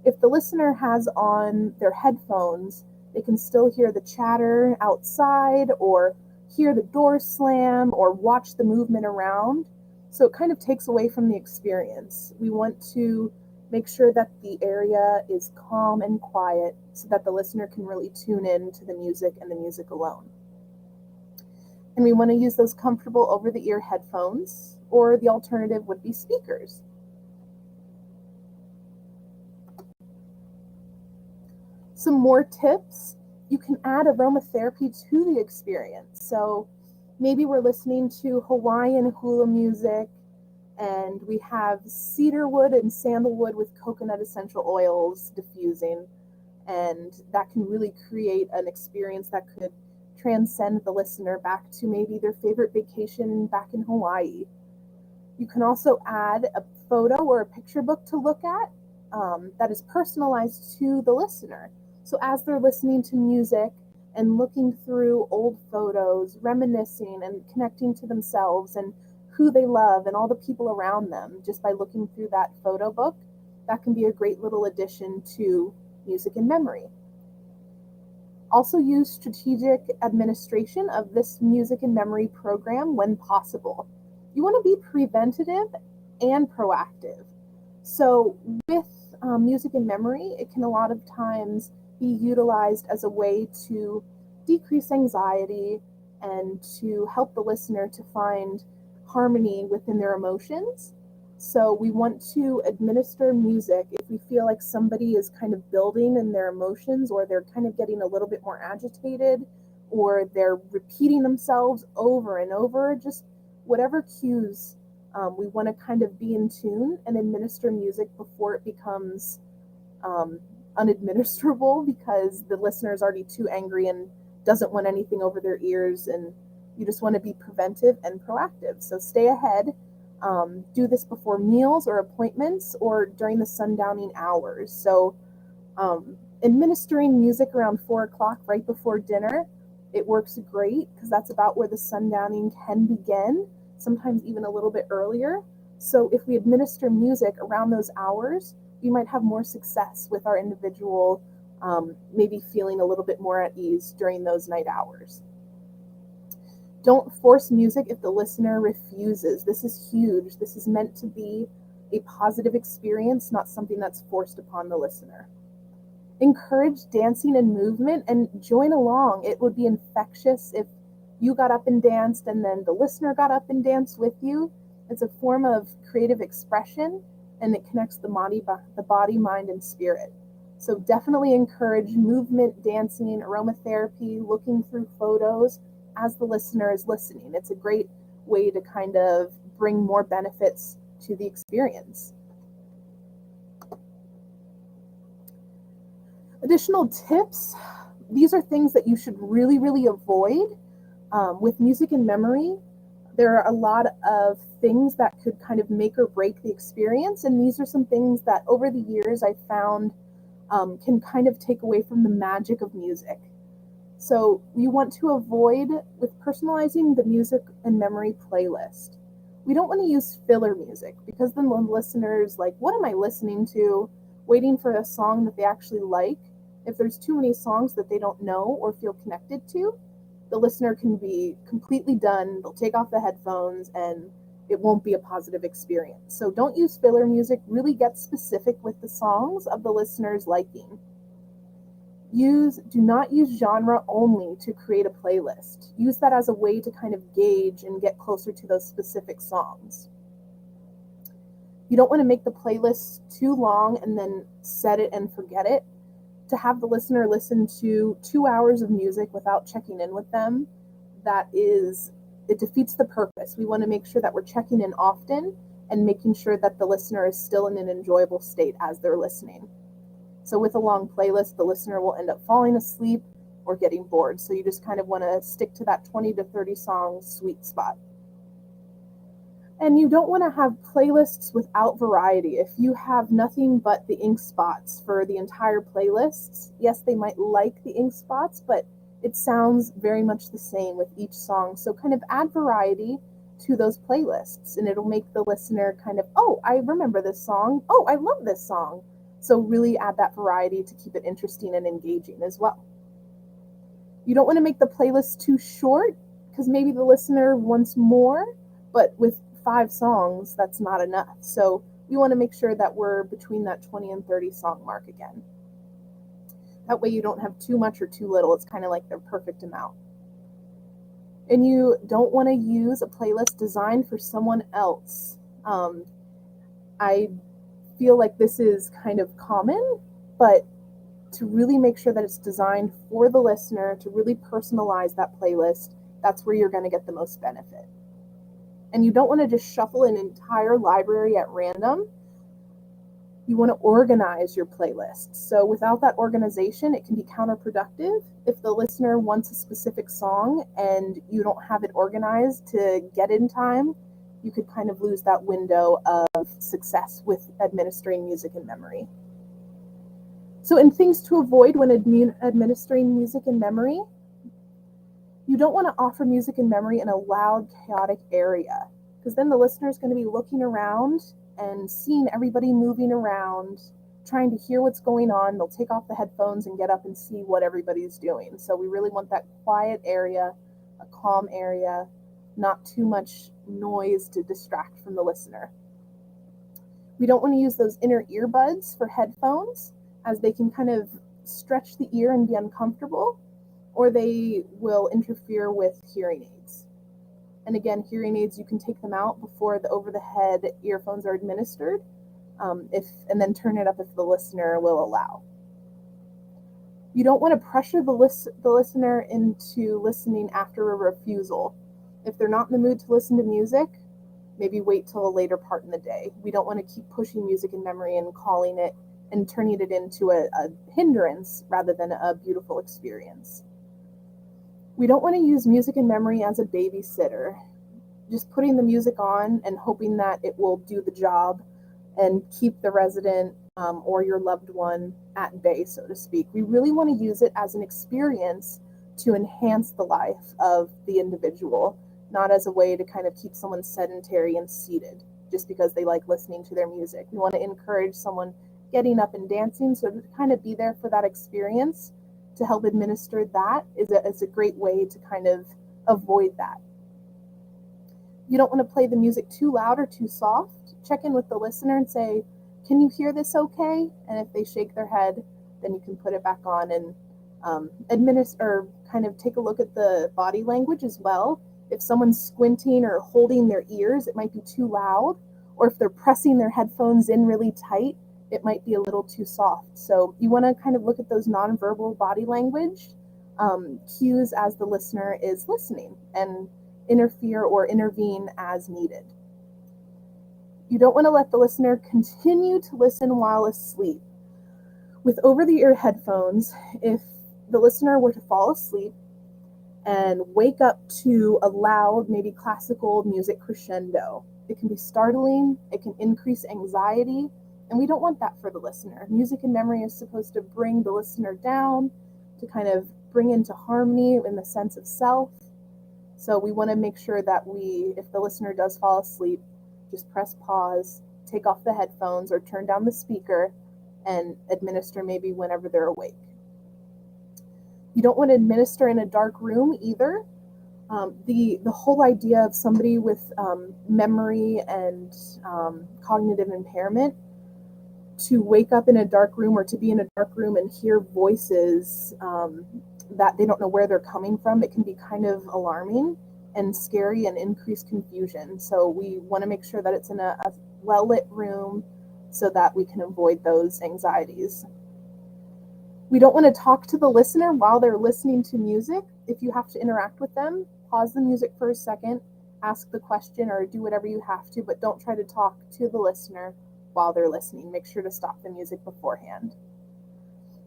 If the listener has on their headphones, they can still hear the chatter outside or hear the door slam or watch the movement around. So it kind of takes away from the experience. We want to make sure that the area is calm and quiet so that the listener can really tune in to the music and the music alone. And we want to use those comfortable over-the-ear headphones, or the alternative would be speakers. Some more tips: you can add aromatherapy to the experience. So Maybe we're listening to Hawaiian hula music and we have cedarwood and sandalwood with coconut essential oils diffusing, and that can really create an experience that could transcend the listener back to maybe their favorite vacation back in Hawaii. You can also add a photo or a picture book to look at that is personalized to the listener. So as they're listening to music and looking through old photos, reminiscing and connecting to themselves and who they love and all the people around them, just by looking through that photo book, that can be a great little addition to music and memory. Also use strategic administration of this music and memory program when possible. You want to be preventative and proactive. So with music and memory, it can a lot of times be utilized as a way to decrease anxiety and to help the listener to find harmony within their emotions. So we want to administer music if we feel like somebody is kind of building in their emotions, or they're kind of getting a little bit more agitated, or they're repeating themselves over and over, just whatever cues. We want to kind of be in tune and administer music before it becomes unadministerable, because the listener is already too angry and doesn't want anything over their ears, and you just want to be preventive and proactive. So stay ahead. Do this before meals or appointments or during the sundowning hours. So administering music around 4 o'clock right before dinner, it works great because that's about where the sundowning can begin, sometimes even a little bit earlier. So if we administer music around those hours, we might have more success with our individual maybe feeling a little bit more at ease during those night hours. Don't force music if the listener refuses. This is huge. This is meant to be a positive experience, not something that's forced upon the listener. Encourage dancing and movement and join along. It would be infectious if you got up and danced and then the listener got up and danced with you. It's a form of creative expression, and it connects the body, mind, and spirit. So definitely encourage movement, dancing, aromatherapy, looking through photos as the listener is listening. It's a great way to kind of bring more benefits to the experience. Additional tips. These are things that you should really avoid. With music and memory, there are a lot of things that could kind of make or break the experience. And these are some things that over the years I've found can kind of take away from the magic of music. So we want to avoid with personalizing the music and memory playlist. We don't want to use filler music, because then the listener's like, what am I listening to? Waiting for a song that they actually like. If there's too many songs that they don't know or feel connected to, the listener can be completely done. They'll take off the headphones and it won't be a positive experience. So don't use filler music. Really get specific with the songs of the listener's liking. Do not use genre only to create a playlist. Use that as a way to kind of gauge and get closer to those specific songs. You don't want to make the playlist too long and then set it and forget it. To have the listener listen to 2 hours of music without checking in with them, it defeats the purpose. We want to make sure that we're checking in often and making sure that the listener is still in an enjoyable state as they're listening. So with a long playlist, the listener will end up falling asleep or getting bored. So you just kind of want to stick to that 20 to 30 song sweet spot. And you don't want to have playlists without variety. If you have nothing but the ink spots for the entire playlists, yes, they might like the ink spots, but it sounds very much the same with each song. So kind of add variety to those playlists, and it'll make the listener kind of, oh, I remember this song. Oh, I love this song. So really add that variety to keep it interesting and engaging as well. You don't want to make the playlist too short, because maybe the listener wants more, but with 5 songs, that's not enough. So we want to make sure that we're between that 20 and 30 song mark again. That way you don't have too much or too little. It's kind of like the perfect amount. And you don't want to use a playlist designed for someone else. I feel like this is kind of common, but to really make sure that it's designed for the listener, to really personalize that playlist, That's where you're going to get the most benefit. And you don't want to just shuffle an entire library at random. You want to organize your playlist. So without that organization, it can be counterproductive. If the listener wants a specific song and you don't have it organized to get in time, you could kind of lose that window of success with administering music in memory. So in things to avoid when administering music in memory, you don't want to offer music in memory in a loud, chaotic area, because then the listener is going to be looking around and seeing everybody moving around, trying to hear what's going on. They'll take off the headphones and get up and see what everybody's doing. So we really want that quiet area, a calm area, not too much noise to distract from the listener. We don't want to use those inner earbuds for headphones, as they can kind of stretch the ear and be uncomfortable, or they will interfere with hearing aids. And again, hearing aids, you can take them out before the over-the-head earphones are administered, and then turn it up if the listener will allow. You don't want to pressure the listener into listening after a refusal. If they're not in the mood to listen to music, maybe wait till a later part in the day. We don't want to keep pushing music in memory and calling it and turning it into a hindrance rather than a beautiful experience. We don't want to use music in memory as a babysitter, just putting the music on and hoping that it will do the job and keep the resident or your loved one at bay, so to speak. We really want to use it as an experience to enhance the life of the individual, not as a way to kind of keep someone sedentary and seated just because they like listening to their music. We want to encourage someone getting up and dancing, so to kind of be there for that experience to help administer that is a great way to kind of avoid that. You don't want to play the music too loud or too soft. Check in with the listener and say, can you hear this okay? And if they shake their head, then you can put it back on and administer, kind of take a look at the body language as well. If someone's squinting or holding their ears, it might be too loud, or if they're pressing their headphones in really tight, it might be a little too soft. So you want to kind of look at those nonverbal body language cues as the listener is listening and interfere or intervene as needed. You don't want to let the listener continue to listen while asleep. With over-the-ear headphones, if the listener were to fall asleep and wake up to a loud, maybe classical music crescendo, it can be startling, it can increase anxiety, and we don't want that for the listener. Music in memory is supposed to bring the listener down, to kind of bring into harmony in the sense of self. So we want to make sure that if the listener does fall asleep, just press pause, take off the headphones or turn down the speaker and administer maybe whenever they're awake. You don't want to administer in a dark room either. The whole idea of somebody with memory and cognitive impairment to wake up in a dark room or to be in a dark room and hear voices that they don't know where they're coming from, it can be kind of alarming and scary and increase confusion. So we want to make sure that it's in a well-lit room so that we can avoid those anxieties. We don't want to talk to the listener while they're listening to music. If you have to interact with them, pause the music for a second, ask the question or do whatever you have to, but don't try to talk to the listener while they're listening. Make sure to stop the music beforehand.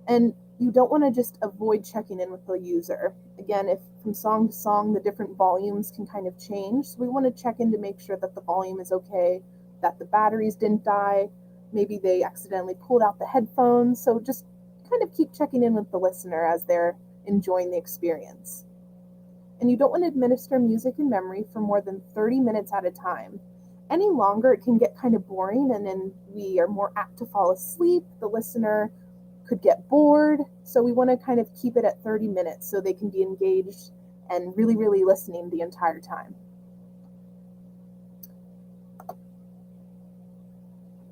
And you don't want to just avoid checking in with the user. Again, if from song to song, the different volumes can kind of change. So we want to check in to make sure that the volume is okay, that the batteries didn't die. Maybe they accidentally pulled out the headphones. So just kind of keep checking in with the listener as they're enjoying the experience. And you don't want to administer music in memory for more than 30 minutes at a time. Any longer, it can get kind of boring, and then we are more apt to fall asleep. The listener could get bored. So we want to kind of keep it at 30 minutes so they can be engaged and really, really listening the entire time.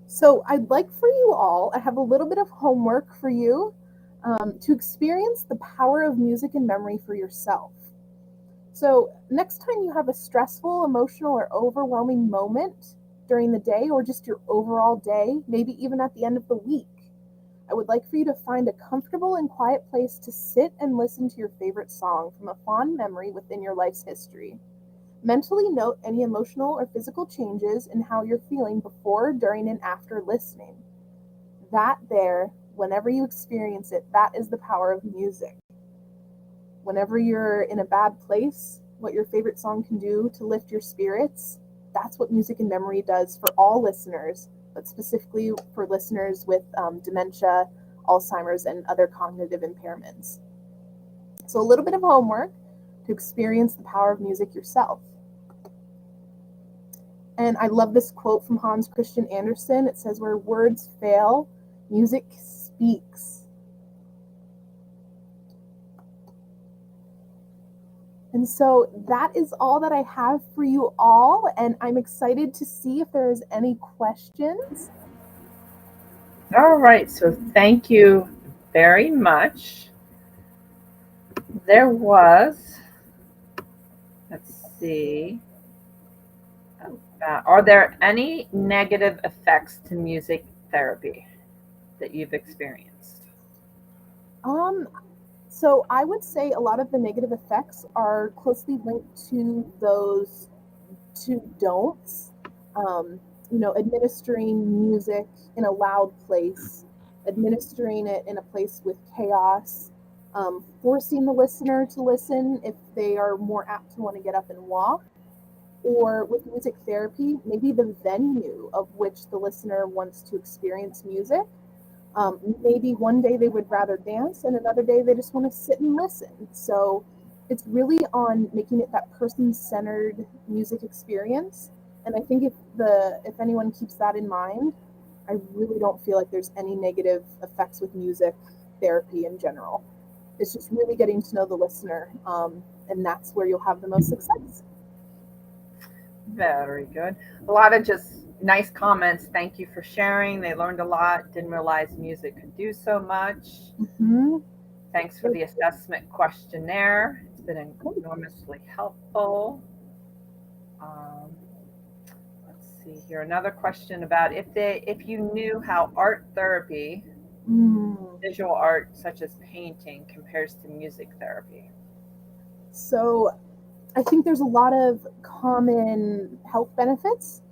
So I'd like for you all, I have a little bit of homework for you to experience the power of music and memory for yourself. So next time you have a stressful, emotional, or overwhelming moment during the day or just your overall day, maybe even at the end of the week, I would like for you to find a comfortable and quiet place to sit and listen to your favorite song from a fond memory within your life's history. Mentally note any emotional or physical changes in how you're feeling before, during, and after listening. That there, whenever you experience it, that is the power of music. Whenever you're in a bad place, what your favorite song can do to lift your spirits, that's what music and memory does for all listeners, but specifically for listeners with dementia, Alzheimer's, and other cognitive impairments. So a little bit of homework to experience the power of music yourself. And I love this quote from Hans Christian Andersen. It says, "Where words fail, music speaks." And so that is all that I have for you all, and I'm excited to see if there's any questions. All right, so thank you very much. There was, let's see, are there any negative effects to music therapy that you've experienced? So I would say a lot of the negative effects are closely linked to those two don'ts. Administering music in a loud place, administering it in a place with chaos, forcing the listener to listen if they are more apt to want to get up and walk, or with music therapy, maybe the venue of which the listener wants to experience music. Maybe one day they would rather dance and another day they just want to sit and listen. So it's really on making it that person-centered music experience. And I think if anyone keeps that in mind, I really don't feel like there's any negative effects with music therapy in general. It's just really getting to know the listener, and that's where you'll have the most success. Very good. A lot of just nice comments. Thank you for sharing. They learned a lot. Didn't realize music could do so much. Mm-hmm. Thanks for the assessment questionnaire. It's been enormously helpful. Let's see here. Another question about if you knew how art therapy, visual art such as painting, compares to music therapy. So I think there's a lot of common health benefits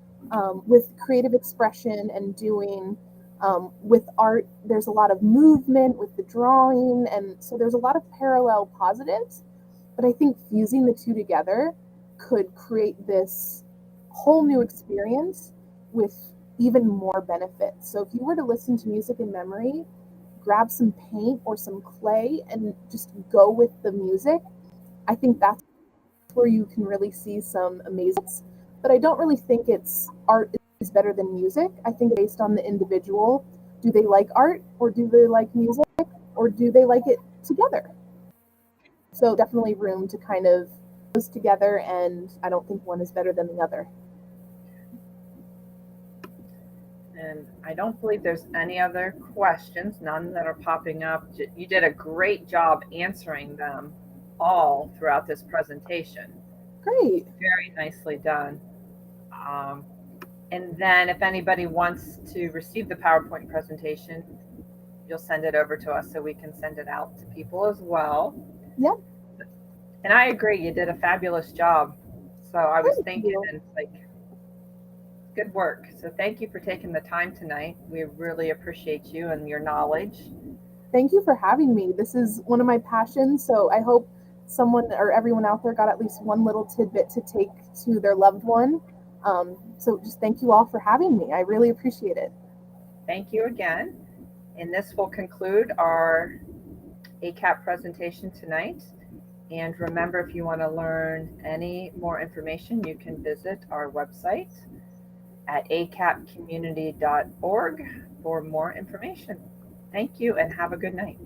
with creative expression and doing. With art, there's a lot of movement with the drawing, and so there's a lot of parallel positives. But I think fusing the two together could create this whole new experience with even more benefits. So if you were to listen to music in memory, grab some paint or some clay and just go with the music, I think that's where you can really see some amazing. But I don't really think it's art is better than music. I think based on the individual, do they like art or do they like music or do they like it together? So definitely room to kind of those together, and I don't think one is better than the other. And I don't believe there's any other questions, none that are popping up. You did a great job answering them all throughout this presentation. Great. Very nicely done. And then if anybody wants to receive the PowerPoint presentation, you'll send it over to us so we can send it out to people as well. Yep. And I agree, you did a fabulous job. So I was thinking, and it's like, good work. So thank you for taking the time tonight. We really appreciate you and your knowledge. Thank you for having me. This is one of my passions, so I hope someone or everyone out there got at least one little tidbit to take to their loved one. So just thank you all for having me. I really appreciate it. Thank you again. And this will conclude our ACAP presentation tonight. And remember, if you want to learn any more information, you can visit our website at acapcommunity.org for more information. Thank you and have a good night.